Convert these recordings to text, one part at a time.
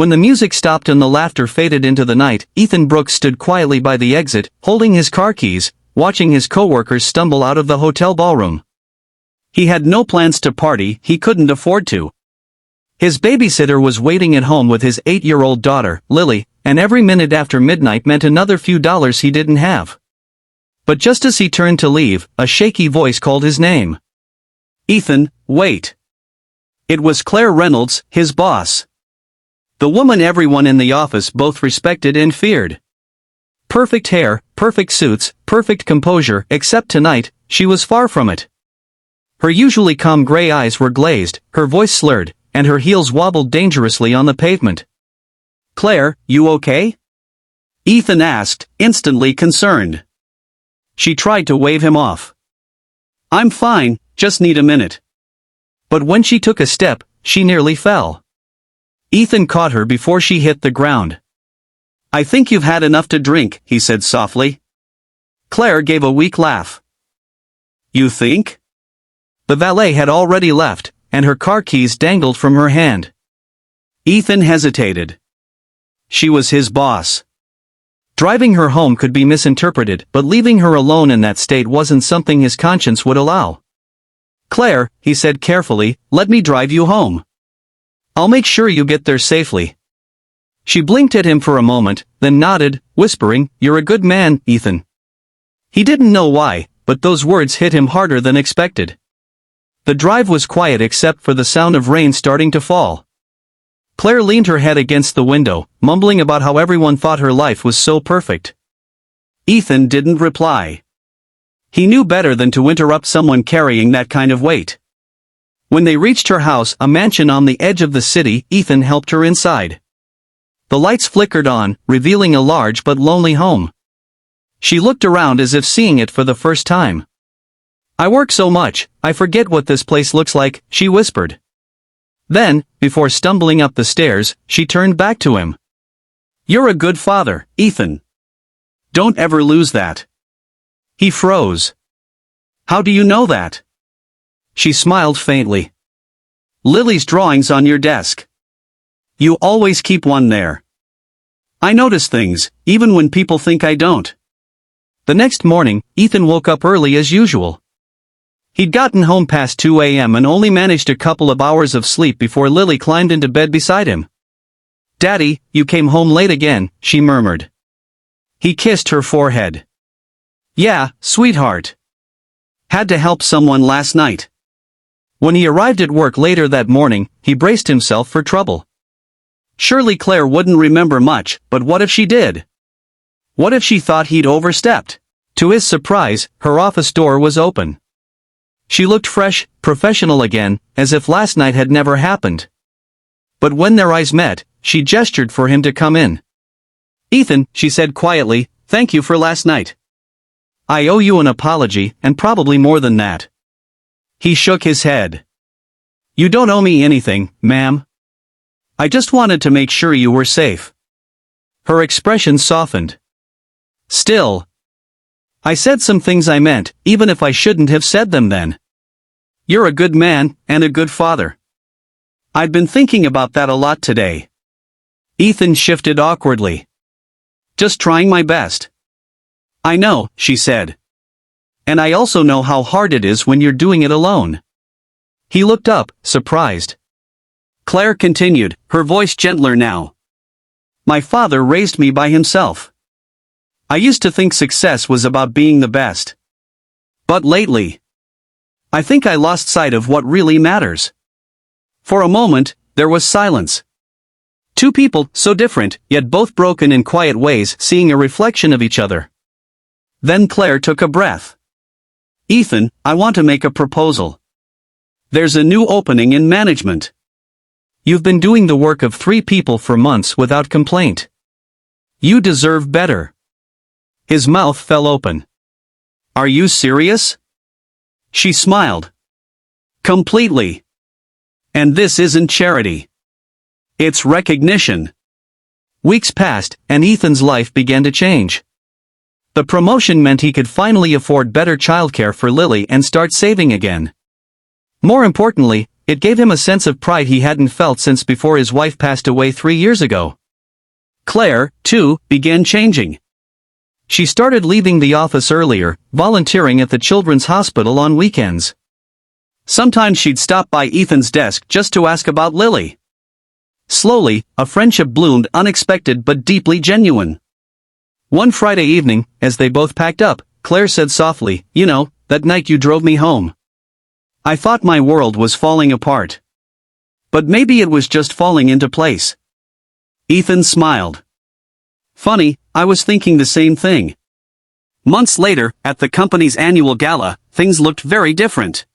When the music stopped and the laughter faded into the night, Ethan Brooks stood quietly by the exit, holding his car keys, watching his coworkers stumble out of the hotel ballroom. He had no plans to party, he couldn't afford to. His babysitter was waiting at home with his 8-year-old daughter, Lily, and every minute after midnight meant another few dollars he didn't have. But just as he turned to leave, a shaky voice called his name. "Ethan, wait." It was Claire Reynolds, his boss. The woman everyone in the office both respected and feared. Perfect hair, perfect suits, perfect composure, except tonight, she was far from it. Her usually calm gray eyes were glazed, her voice slurred, and her heels wobbled dangerously on the pavement. "Claire, you okay?" Ethan asked, instantly concerned. She tried to wave him off. "I'm fine, just need a minute." But when she took a step, she nearly fell. Ethan caught her before she hit the ground. "I think you've had enough to drink," he said softly. Claire gave a weak laugh. "You think?" The valet had already left, and her car keys dangled from her hand. Ethan hesitated. She was his boss. Driving her home could be misinterpreted, but leaving her alone in that state wasn't something his conscience would allow. "Claire," he said carefully, "let me drive you home. I'll make sure you get there safely." She blinked at him for a moment, then nodded, whispering, "You're a good man, Ethan." He didn't know why, but those words hit him harder than expected. The drive was quiet except for the sound of rain starting to fall. Claire leaned her head against the window, mumbling about how everyone thought her life was so perfect. Ethan didn't reply. He knew better than to interrupt someone carrying that kind of weight. When they reached her house, a mansion on the edge of the city, Ethan helped her inside. The lights flickered on, revealing a large but lonely home. She looked around as if seeing it for the first time. "I work so much, I forget what this place looks like," she whispered. Then, before stumbling up the stairs, she turned back to him. "You're a good father, Ethan. Don't ever lose that." He froze. "How do you know that?" She smiled faintly. "Lily's drawing's on your desk. You always keep one there. I notice things, even when people think I don't." The next morning, Ethan woke up early as usual. He'd gotten home past 2 a.m. and only managed a couple of hours of sleep before Lily climbed into bed beside him. "Daddy, you came home late again," she murmured. He kissed her forehead. "Yeah, sweetheart. Had to help someone last night." When he arrived at work later that morning, he braced himself for trouble. Surely Claire wouldn't remember much, but what if she did? What if she thought he'd overstepped? To his surprise, her office door was open. She looked fresh, professional again, as if last night had never happened. But when their eyes met, she gestured for him to come in. "Ethan," she said quietly, "thank you for last night. I owe you an apology, and probably more than that." He shook his head. "You don't owe me anything, ma'am. I just wanted to make sure you were safe." Her expression softened. "Still, I said some things I meant, even if I shouldn't have said them then. You're a good man, and a good father. I'd been thinking about that a lot today." Ethan shifted awkwardly. "Just trying my best." "I know," she said. "And I also know how hard it is when you're doing it alone." He looked up, surprised. Claire continued, her voice gentler now. "My father raised me by himself. I used to think success was about being the best. But lately, I think I lost sight of what really matters." For a moment, there was silence. Two people, so different, yet both broken in quiet ways, seeing a reflection of each other. Then Claire took a breath. "Ethan, I want to make a proposal. There's a new opening in management. You've been doing the work of 3 people for months without complaint. You deserve better." His mouth fell open. "Are you serious?" She smiled. "Completely. And this isn't charity. It's recognition." Weeks passed, and Ethan's life began to change. The promotion meant he could finally afford better childcare for Lily and start saving again. More importantly, it gave him a sense of pride he hadn't felt since before his wife passed away 3 years ago. Claire, too, began changing. She started leaving the office earlier, volunteering at the children's hospital on weekends. Sometimes she'd stop by Ethan's desk just to ask about Lily. Slowly, a friendship bloomed, unexpected but deeply genuine. One Friday evening, as they both packed up, Claire said softly, "You know, that night you drove me home. I thought my world was falling apart. But maybe it was just falling into place." Ethan smiled. "Funny, I was thinking the same thing." Months later, at the company's annual gala, things looked very different.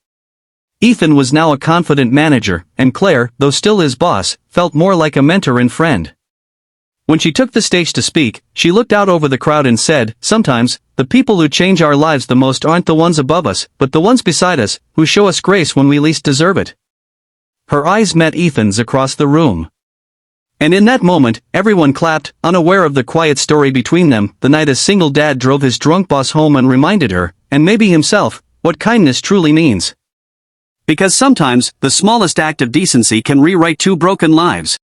Ethan was now a confident manager, and Claire, though still his boss, felt more like a mentor and friend. When she took the stage to speak, she looked out over the crowd and said, "Sometimes, the people who change our lives the most aren't the ones above us, but the ones beside us, who show us grace when we least deserve it." Her eyes met Ethan's across the room. And in that moment, everyone clapped, unaware of the quiet story between them, the night a single dad drove his drunk boss home and reminded her, and maybe himself, what kindness truly means. Because sometimes, the smallest act of decency can rewrite two broken lives.